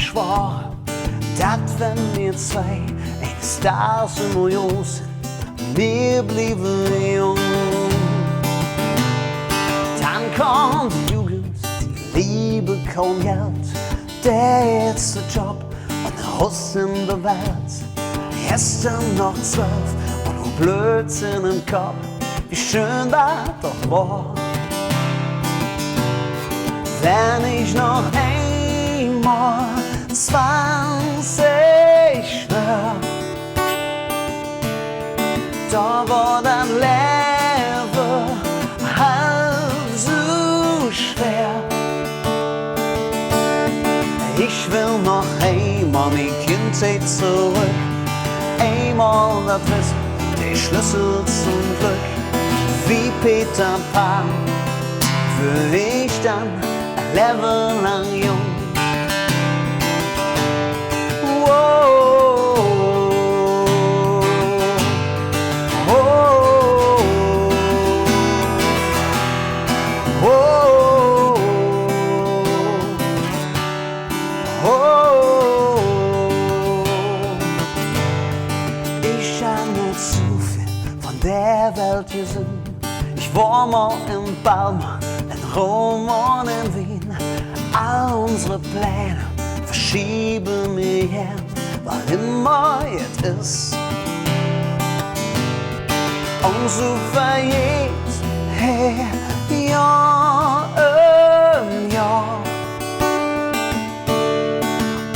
schwor, dat wenn wir zwei ein Stars und Million sind, wir blieben jung. Dann kommt die Jugend, die Liebe, kaum Geld, der letzte Job und der Haus in der Welt. Gestern noch 12 und nur Blödsinn im Kopf, wie schön das doch war. Wenn ich noch einmal 20 wär, da war das Leben halb so schwer. Ich will noch einmal die Kindheit zurück, einmal das Wissen, der Schlüssel zum Glück. Wie Peter Pan will ich dann ein Leben lang jung. Ich war mal in Palma, in Rom und in Wien. All unsere Pläne verschieben wir hin, weil immer jetzt ist. Und so vergeht, hey, Jahr um Jahr.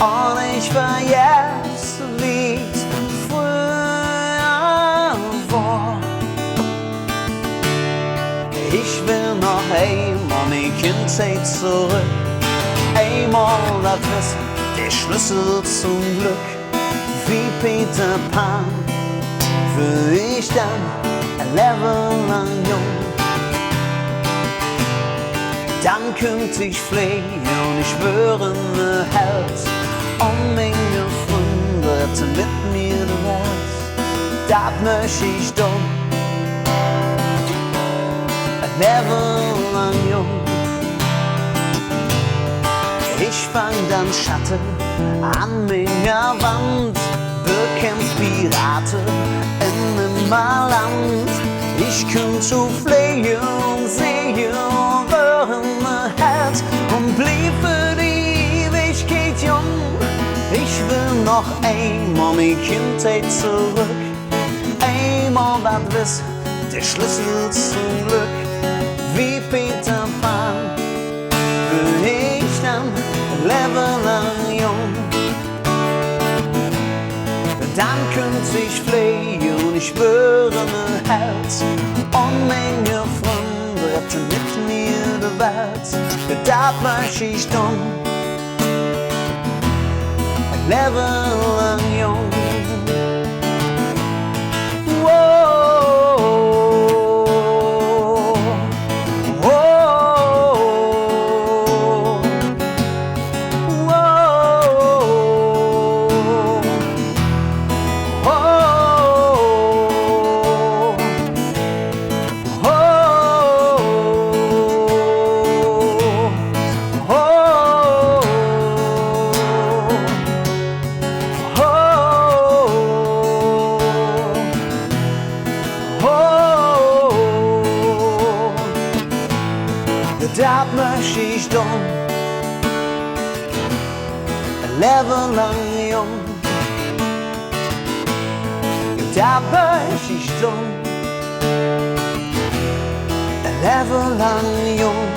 Und ich vergesse, wie's früher war. Ich will noch einmal die Kindheit zurück, einmal das Wissen, der Schlüssel zum Glück. Wie Peter Pan will ich dann ein Leben lang jung. Dann könnt ich fliehen und ich schwöre ne Herz, und meine Freunde mit mir die Welt. Das möchte ich doch. Leben lang jung. Ich fang dann Schatten an meiner Wand, bekämpf Piraten in einem Land. Ich komm zu fliehen und sehen, wören Herz und blieb für die Ewigkeit jung. Ich will noch einmal die Kindheit zurück, einmal was wissen, der Schlüssel zum Glück. Wie Peter Pan will ich dann Leben lang jung. Dann könnt ich fliehen und ich schwöre mein Herz, und meine Freunde retten mit mir die Welt. Das möchte ich tun, Leben lang jung. Das möchte ich tun, ein Leben lang jung. Das möchte ich tun, ein Leben lang jung.